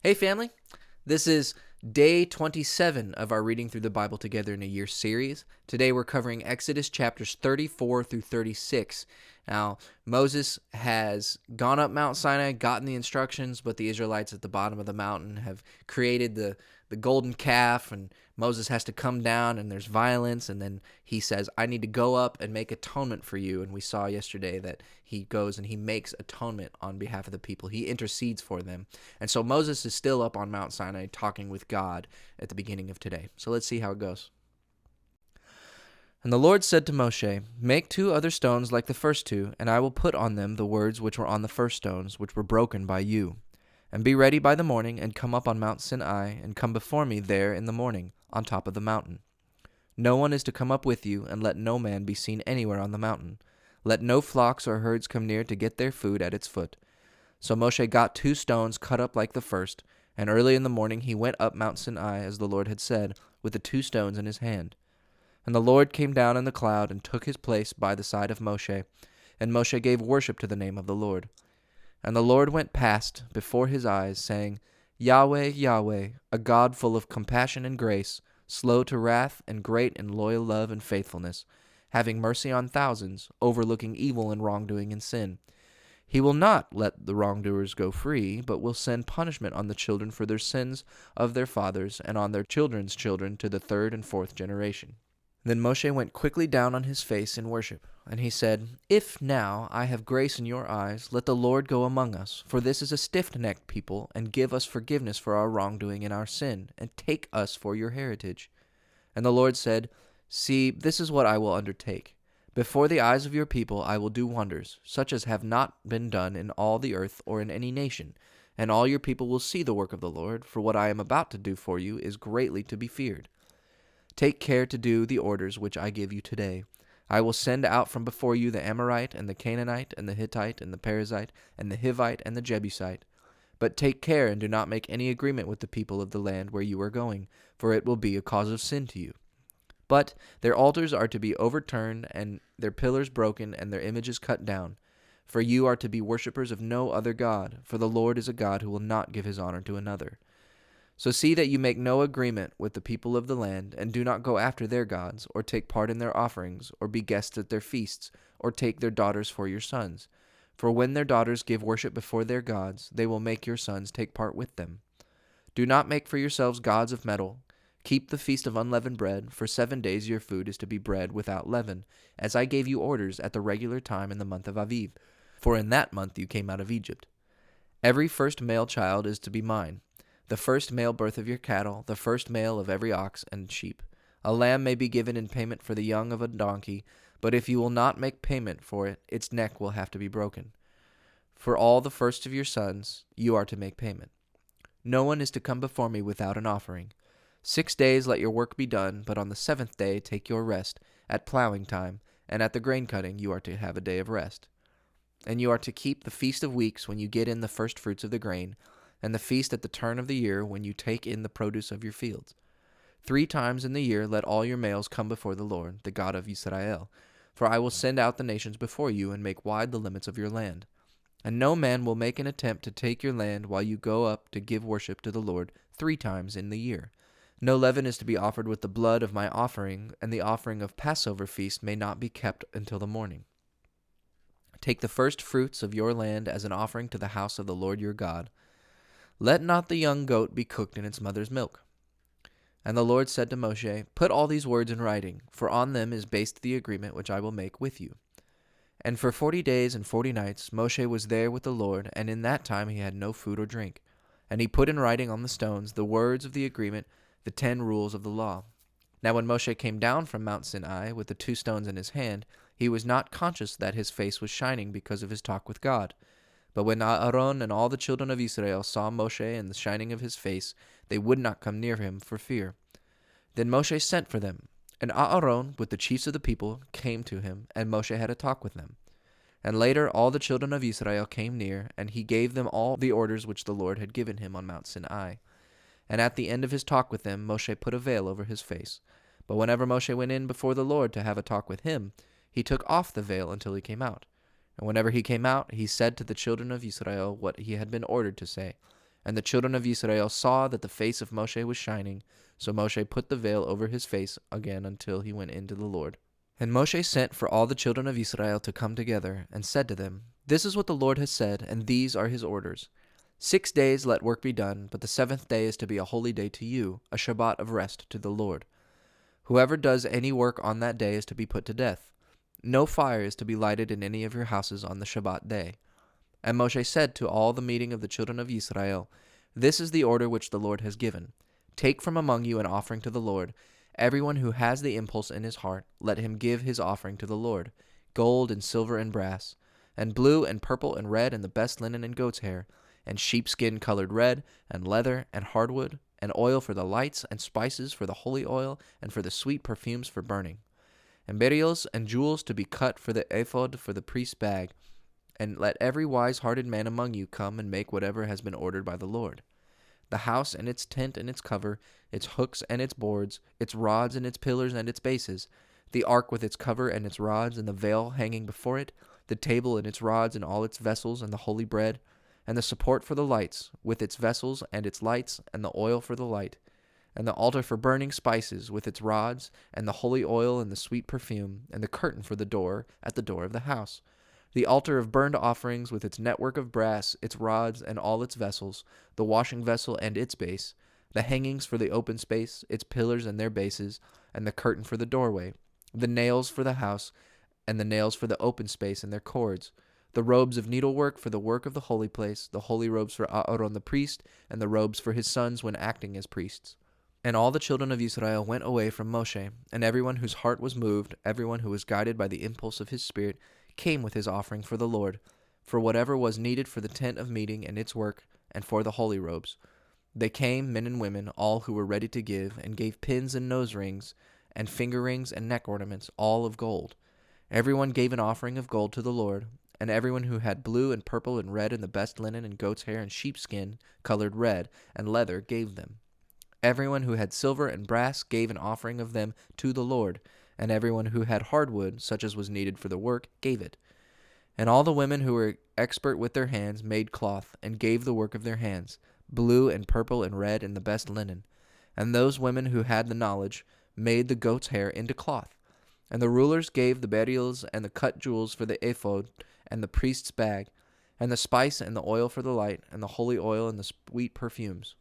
Hey, family. This is day 27 of our Reading Through the Bible Together in a Year series. Today we're covering Exodus chapters 34 through 36. Now, Moses has gone up Mount Sinai, gotten the instructions, but the Israelites at the bottom of the mountain have created the golden calf, and Moses has to come down, and there's violence, and then he says, I need to go up and make atonement for you. And we saw yesterday that he goes and he makes atonement on behalf of the people. He intercedes for them. And so Moses is still up on Mount Sinai talking with God at the beginning of today. So let's see how it goes. And the Lord said to Moshe, Make 2 other stones like the first 2, and I will put on them the words which were on the first stones, which were broken by you. And be ready by the morning, and come up on Mount Sinai, and come before me there in the morning, on top of the mountain. No one is to come up with you, and let no man be seen anywhere on the mountain. Let no flocks or herds come near to get their food at its foot. So Moshe got 2 stones cut up like the first, and early in the morning he went up Mount Sinai, as the Lord had said, with the 2 stones in his hand. And the Lord came down in the cloud, and took his place by the side of Moshe, and Moshe gave worship to the name of the Lord. And the Lord went past before his eyes, saying, Yahweh, Yahweh, a God full of compassion and grace, slow to wrath, and great in loyal love and faithfulness, having mercy on thousands, overlooking evil and wrongdoing and sin. He will not let the wrongdoers go free, but will send punishment on the children for their sins of their fathers, and on their children's children to the 3rd and 4th generation. Then Moshe went quickly down on his face in worship, and he said, If now I have grace in your eyes, let the Lord go among us, for this is a stiff-necked people, and give us forgiveness for our wrongdoing and our sin, and take us for your heritage. And the Lord said, See, this is what I will undertake. Before the eyes of your people I will do wonders, such as have not been done in all the earth or in any nation, and all your people will see the work of the Lord, for what I am about to do for you is greatly to be feared. Take care to do the orders which I give you today. I will send out from before you the Amorite, and the Canaanite, and the Hittite, and the Perizzite, and the Hivite, and the Jebusite. But take care and do not make any agreement with the people of the land where you are going, for it will be a cause of sin to you. But their altars are to be overturned, and their pillars broken, and their images cut down. For you are to be worshippers of no other God, for the Lord is a God who will not give his honor to another. So see that you make no agreement with the people of the land, and do not go after their gods, or take part in their offerings, or be guests at their feasts, or take their daughters for your sons. For when their daughters give worship before their gods, they will make your sons take part with them. Do not make for yourselves gods of metal. Keep the feast of unleavened bread. For 7 days your food is to be bread without leaven, as I gave you orders at the regular time in the month of Aviv. For in that month you came out of Egypt. Every first male child is to be mine. The first male birth of your cattle, the first male of every ox and sheep. A lamb may be given in payment for the young of a donkey, but if you will not make payment for it, its neck will have to be broken. For all the first of your sons, you are to make payment. No one is to come before me without an offering. 6 days let your work be done, but on the 7th day take your rest, at plowing time, and at the grain cutting you are to have a day of rest. And you are to keep the feast of weeks when you get in the first fruits of the grain, and the feast at the turn of the year when you take in the produce of your fields. 3 times in the year let all your males come before the Lord, the God of Israel. For I will send out the nations before you, and make wide the limits of your land. And no man will make an attempt to take your land while you go up to give worship to the Lord 3 times in the year. No leaven is to be offered with the blood of my offering, and the offering of Passover feast may not be kept until the morning. Take the first fruits of your land as an offering to the house of the Lord your God. Let not the young goat be cooked in its mother's milk. And the Lord said to Moshe, Put all these words in writing, for on them is based the agreement which I will make with you. And for 40 days and 40 nights Moshe was there with the Lord, and in that time he had no food or drink. And he put in writing on the stones the words of the agreement, the 10 rules of the law. Now when Moshe came down from Mount Sinai with the 2 stones in his hand, he was not conscious that his face was shining because of his talk with God. But when Aaron and all the children of Israel saw Moshe and the shining of his face, they would not come near him for fear. Then Moshe sent for them, and Aaron with the chiefs of the people came to him, and Moshe had a talk with them. And later all the children of Israel came near, and he gave them all the orders which the Lord had given him on Mount Sinai. And at the end of his talk with them, Moshe put a veil over his face. But whenever Moshe went in before the Lord to have a talk with him, he took off the veil until he came out. And whenever he came out, he said to the children of Israel what he had been ordered to say. And the children of Israel saw that the face of Moshe was shining, so Moshe put the veil over his face again until he went in to the Lord. And Moshe sent for all the children of Israel to come together, and said to them, This is what the Lord has said, and these are his orders. 6 days let work be done, but the 7th day is to be a holy day to you, a Shabbat of rest to the Lord. Whoever does any work on that day is to be put to death. No fire is to be lighted in any of your houses on the Shabbat day. And Moshe said to all the meeting of the children of Israel, This is the order which the Lord has given. Take from among you an offering to the Lord. Everyone who has the impulse in his heart, let him give his offering to the Lord, gold and silver and brass, and blue and purple and red and the best linen and goat's hair, and sheepskin colored red, and leather and hardwood, and oil for the lights, and spices for the holy oil, and for the sweet perfumes for burning, and beryls and jewels to be cut for the ephod for the priest's bag. And let every wise-hearted man among you come and make whatever has been ordered by the Lord. The house and its tent and its cover, its hooks and its boards, its rods and its pillars and its bases, the ark with its cover and its rods and the veil hanging before it, the table and its rods and all its vessels and the holy bread, and the support for the lights, with its vessels and its lights, and the oil for the light, and the altar for burning spices, with its rods, and the holy oil and the sweet perfume, and the curtain for the door at the door of the house, the altar of burnt offerings with its network of brass, its rods and all its vessels, the washing vessel and its base, the hangings for the open space, its pillars and their bases, and the curtain for the doorway, the nails for the house, and the nails for the open space and their cords, the robes of needlework for the work of the holy place, the holy robes for Aaron the priest, and the robes for his sons when acting as priests. And all the children of Israel went away from Moshe, and everyone whose heart was moved, everyone who was guided by the impulse of his spirit, came with his offering for the Lord, for whatever was needed for the tent of meeting and its work, and for the holy robes. They came, men and women, all who were ready to give, and gave pins and nose rings, and finger rings and neck ornaments, all of gold. Everyone gave an offering of gold to the Lord, and everyone who had blue and purple and red and the best linen and goat's hair and sheepskin colored red and leather gave them. Everyone who had silver and brass gave an offering of them to the Lord, and everyone who had hardwood, such as was needed for the work, gave it. And all the women who were expert with their hands made cloth, and gave the work of their hands, blue and purple and red and the best linen. And those women who had the knowledge made the goat's hair into cloth. And the rulers gave the beryls and the cut jewels for the ephod and the priest's bag, and the spice and the oil for the light, and the holy oil and the sweet perfumes.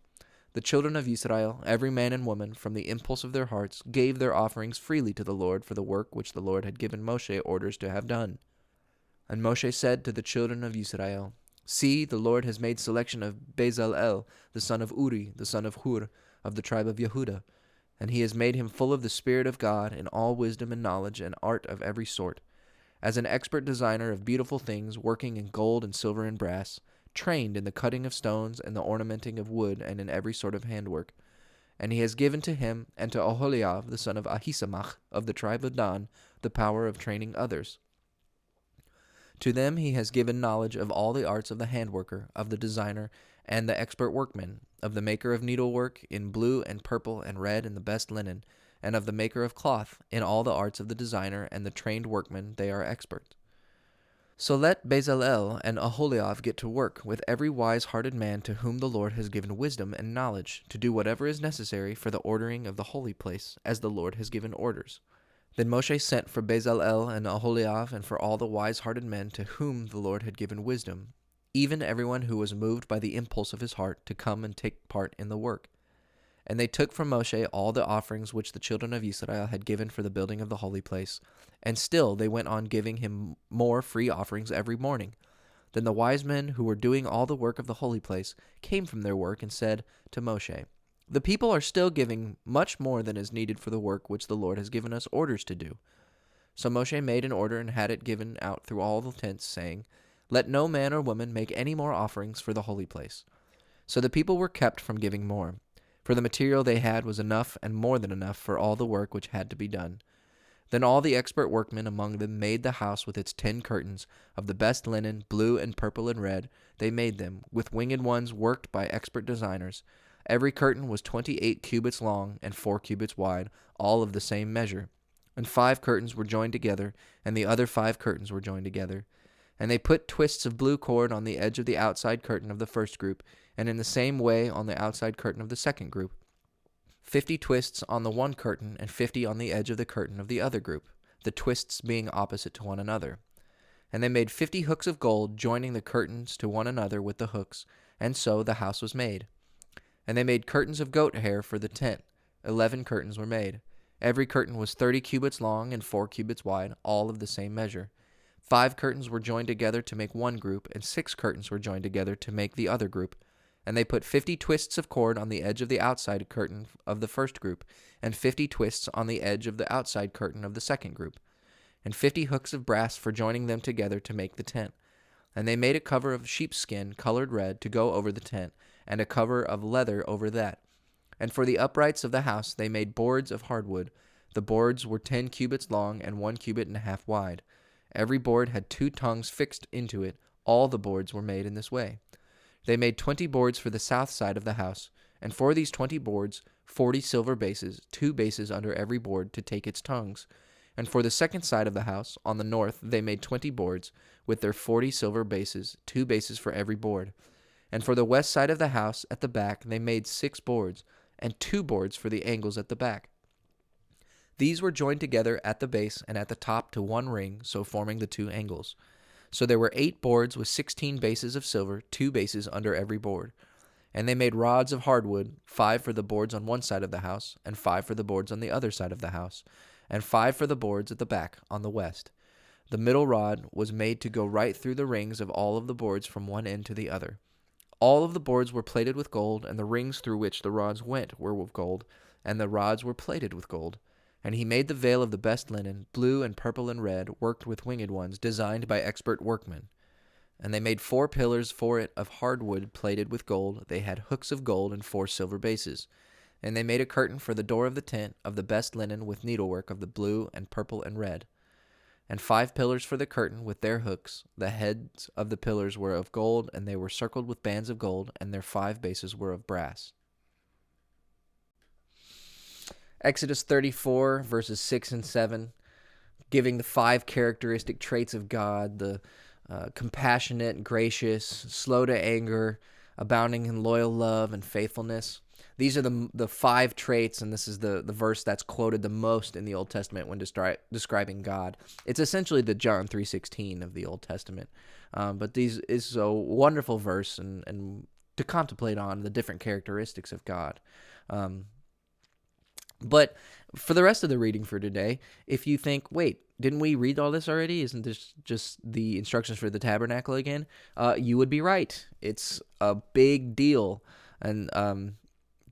The children of Israel, every man and woman, from the impulse of their hearts, gave their offerings freely to the Lord for the work which the Lord had given Moshe orders to have done. And Moshe said to the children of Israel, See, the Lord has made selection of Bezalel, the son of Uri, the son of Hur, of the tribe of Yehudah, and he has made him full of the Spirit of God in all wisdom and knowledge and art of every sort, as an expert designer of beautiful things, working in gold and silver and brass, trained in the cutting of stones and the ornamenting of wood and in every sort of handwork. And he has given to him and to Oholiab, the son of Ahisamach, of the tribe of Dan, the power of training others. To them he has given knowledge of all the arts of the handworker, of the designer, and the expert workman, of the maker of needlework in blue and purple and red and the best linen, and of the maker of cloth, in all the arts of the designer and the trained workman they are expert. So let Bezalel and Aholiab get to work with every wise-hearted man to whom the Lord has given wisdom and knowledge, to do whatever is necessary for the ordering of the holy place, as the Lord has given orders. Then Moshe sent for Bezalel and Aholiab and for all the wise-hearted men to whom the Lord had given wisdom, even everyone who was moved by the impulse of his heart to come and take part in the work. And they took from Moshe all the offerings which the children of Israel had given for the building of the holy place, and still they went on giving him more free offerings every morning. Then the wise men who were doing all the work of the holy place came from their work and said to Moshe, The people are still giving much more than is needed for the work which the Lord has given us orders to do. So Moshe made an order and had it given out through all the tents, saying, Let no man or woman make any more offerings for the holy place. So the people were kept from giving more, for the material they had was enough and more than enough for all the work which had to be done. Then all the expert workmen among them made the house with its 10 curtains, of the best linen, blue and purple and red. They made them, with winged ones worked by expert designers. Every curtain was 28 cubits long and 4 cubits wide, all of the same measure. And 5 curtains were joined together, and the other 5 curtains were joined together. And they put twists of blue cord on the edge of the outside curtain of the first group, And in the same way on the outside curtain of the second group. 50 twists on the one curtain and 50 on the edge of the curtain of the other group, the twists being opposite to one another. And they made 50 hooks of gold, joining the curtains to one another with the hooks, and so the house was made. And they made curtains of goat hair for the tent. 11 curtains were made. Every curtain was 30 cubits long and 4 cubits wide, all of the same measure. 5 curtains were joined together to make one group, and 6 curtains were joined together to make the other group. And they put 50 twists of cord on the edge of the outside curtain of the first group, and 50 twists on the edge of the outside curtain of the second group, and 50 hooks of brass for joining them together to make the tent. And they made a cover of sheepskin colored red to go over the tent, and a cover of leather over that. And for the uprights of the house they made boards of hardwood. The boards were 10 cubits long and 1 cubit and a half wide. Every board had 2 tongues fixed into it. All the boards were made in this way. They made 20 boards for the south side of the house, and for these 20 boards 40 silver bases, 2 bases under every board to take its tongues. And for the second side of the house, on the north, they made 20 boards, with their 40 silver bases, 2 bases for every board. And for the west side of the house, at the back, they made 6 boards, and 2 boards for the angles at the back. These were joined together at the base and at the top to one ring, so forming the 2 angles. So there were 8 boards with 16 bases of silver, 2 bases under every board. And they made rods of hardwood, 5 for the boards on one side of the house, and 5 for the boards on the other side of the house, and 5 for the boards at the back on the west. The middle rod was made to go right through the rings of all of the boards from one end to the other. All of the boards were plated with gold, and the rings through which the rods went were of gold, and the rods were plated with gold. And he made the veil of the best linen, blue and purple and red, worked with winged ones, designed by expert workmen. And they made 4 pillars for it of hardwood plated with gold. They had hooks of gold and 4 silver bases. And they made a curtain for the door of the tent of the best linen with needlework of the blue and purple and red. And 5 pillars for the curtain with their hooks. The heads of the pillars were of gold, and they were circled with bands of gold, and their 5 bases were of brass. Exodus 34, verses 6 and 7, giving the 5 characteristic traits of God, the compassionate, gracious, slow to anger, abounding in loyal love and faithfulness. These are the 5 traits, and this is the verse that's quoted the most in the Old Testament when describing God. It's essentially the John 3:16 of the Old Testament. But these is a wonderful verse and to contemplate on the different characteristics of God. But for the rest of the reading for today, if you think, wait, didn't we read all this already? Isn't this just the instructions for the tabernacle again? You would be right. It's a big deal. And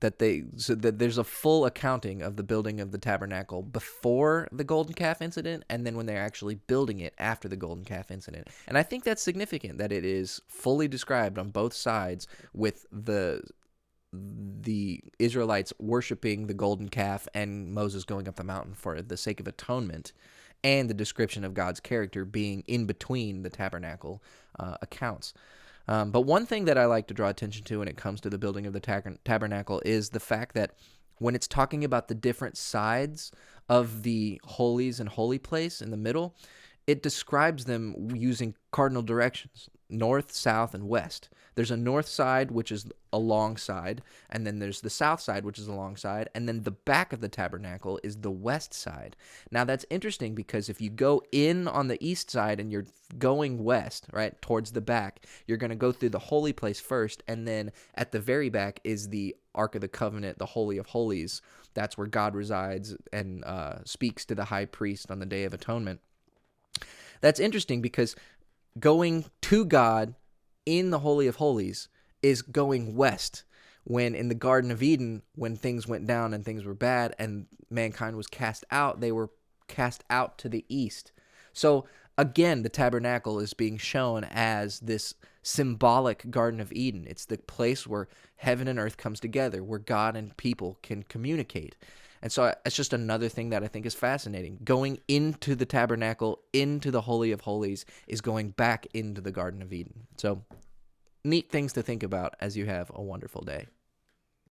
that there's a full accounting of the building of the tabernacle before the golden calf incident, and then when they're actually building it after the golden calf incident. And I think that's significant that it is fully described on both sides, with the Israelites worshiping the golden calf and Moses going up the mountain for the sake of atonement, and the description of God's character being in between the tabernacle accounts. But one thing that I like to draw attention to when it comes to the building of the tabernacle is the fact that when it's talking about the different sides of the holies and holy place in the middle, it describes them using cardinal directions, north, south, and west. There's a north side, which is a long side, and then there's the south side, which is a long side, and then the back of the tabernacle is the west side. Now, that's interesting because if you go in on the east side and you're going west, right, towards the back, you're going to go through the holy place first, and then at the very back is the Ark of the Covenant, the Holy of Holies. That's where God resides and speaks to the high priest on the Day of Atonement. That's interesting because going to God in the Holy of Holies is going west, when in the Garden of Eden, when things went down and things were bad and mankind was cast out, they were cast out to the east. So again, the tabernacle is being shown as this symbolic Garden of Eden. It's the place where heaven and earth comes together, where God and people can communicate. And so it's just another thing that I think is fascinating. Going into the tabernacle, into the Holy of Holies, is going back into the Garden of Eden. So neat things to think about as you have a wonderful day.